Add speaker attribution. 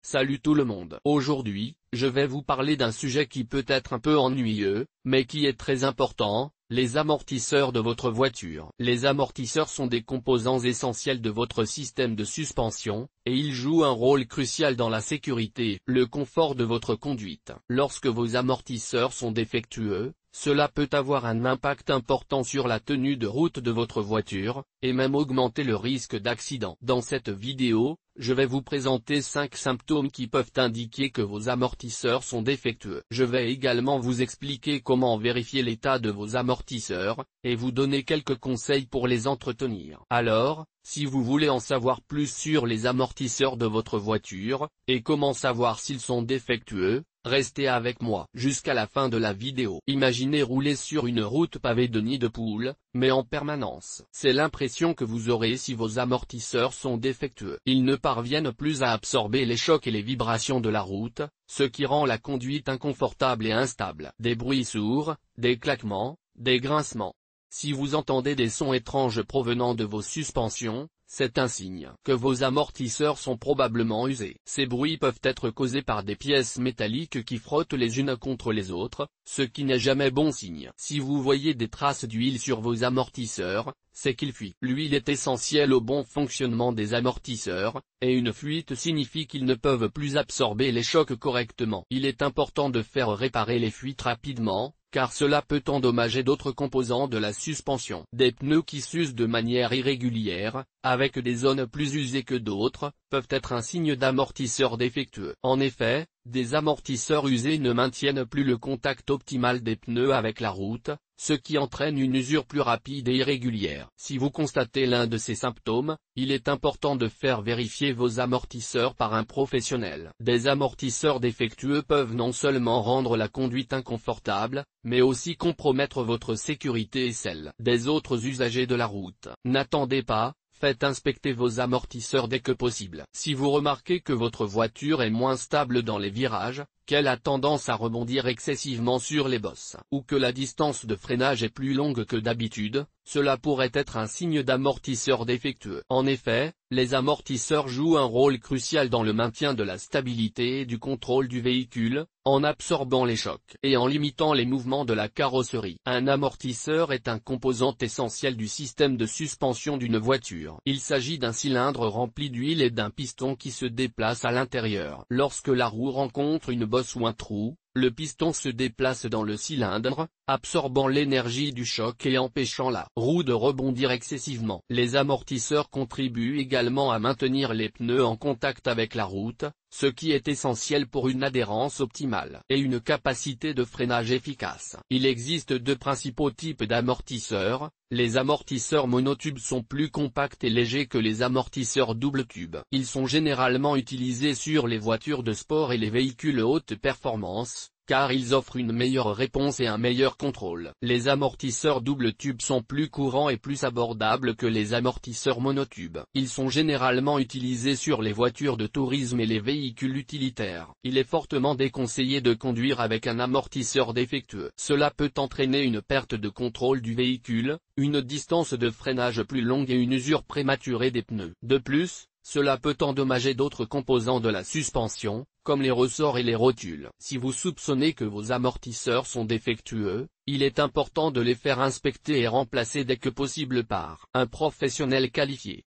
Speaker 1: Salut tout le monde. Aujourd'hui, je vais vous parler d'un sujet qui peut être un peu ennuyeux, mais qui est très important, les amortisseurs de votre voiture. Les amortisseurs sont des composants essentiels de votre système de suspension, et ils jouent un rôle crucial dans la sécurité et le confort de votre conduite. Lorsque vos amortisseurs sont défectueux, cela peut avoir un impact important sur la tenue de route de votre voiture, et même augmenter le risque d'accident. Dans cette vidéo, je vais vous présenter 5 symptômes qui peuvent indiquer que vos amortisseurs sont défectueux. Je vais également vous expliquer comment vérifier l'état de vos amortisseurs, et vous donner quelques conseils pour les entretenir. Alors, si vous voulez en savoir plus sur les amortisseurs de votre voiture, et comment savoir s'ils sont défectueux, restez avec moi jusqu'à la fin de la vidéo. Imaginez rouler sur une route pavée de nids de poules, mais en permanence. C'est l'impression que vous aurez si vos amortisseurs sont défectueux. Ils ne parviennent plus à absorber les chocs et les vibrations de la route, ce qui rend la conduite inconfortable et instable. Des bruits sourds, des claquements, des grincements. Si vous entendez des sons étranges provenant de vos suspensions, c'est un signe que vos amortisseurs sont probablement usés. Ces bruits peuvent être causés par des pièces métalliques qui frottent les unes contre les autres, ce qui n'est jamais bon signe. Si vous voyez des traces d'huile sur vos amortisseurs, c'est qu'ils fuient. L'huile est essentielle au bon fonctionnement des amortisseurs, et une fuite signifie qu'ils ne peuvent plus absorber les chocs correctement. Il est important de faire réparer les fuites rapidement, car cela peut endommager d'autres composants de la suspension. Des pneus qui s'usent de manière irrégulière, avec des zones plus usées que d'autres, peuvent être un signe d'amortisseur défectueux. En effet, des amortisseurs usés ne maintiennent plus le contact optimal des pneus avec la route, ce qui entraîne une usure plus rapide et irrégulière. Si vous constatez l'un de ces symptômes, il est important de faire vérifier vos amortisseurs par un professionnel. Des amortisseurs défectueux peuvent non seulement rendre la conduite inconfortable, mais aussi compromettre votre sécurité et celle des autres usagers de la route. N'attendez pas. Faites inspecter vos amortisseurs dès que possible. Si vous remarquez que votre voiture est moins stable dans les virages, qu'elle a tendance à rebondir excessivement sur les bosses, ou que la distance de freinage est plus longue que d'habitude, cela pourrait être un signe d'amortisseur défectueux. En effet, les amortisseurs jouent un rôle crucial dans le maintien de la stabilité et du contrôle du véhicule, en absorbant les chocs et en limitant les mouvements de la carrosserie. Un amortisseur est un composant essentiel du système de suspension d'une voiture. Il s'agit d'un cylindre rempli d'huile et d'un piston qui se déplace à l'intérieur. Lorsque la roue rencontre une bosse ou un trou, le piston se déplace dans le cylindre, absorbant l'énergie du choc et empêchant la roue de rebondir excessivement. Les amortisseurs contribuent également à maintenir les pneus en contact avec la route, ce qui est essentiel pour une adhérence optimale et une capacité de freinage efficace. Il existe deux principaux types d'amortisseurs. Les amortisseurs monotubes sont plus compacts et légers que les amortisseurs double tube. Ils sont généralement utilisés sur les voitures de sport et les véhicules haute performance, car ils offrent une meilleure réponse et un meilleur contrôle. Les amortisseurs double tube sont plus courants et plus abordables que les amortisseurs monotubes. Ils sont généralement utilisés sur les voitures de tourisme et les véhicules utilitaires. Il est fortement déconseillé de conduire avec un amortisseur défectueux. Cela peut entraîner une perte de contrôle du véhicule, une distance de freinage plus longue et une usure prématurée des pneus. De plus, cela peut endommager d'autres composants de la suspension, comme les ressorts et les rotules. Si vous soupçonnez que vos amortisseurs sont défectueux, il est important de les faire inspecter et remplacer dès que possible par un professionnel qualifié.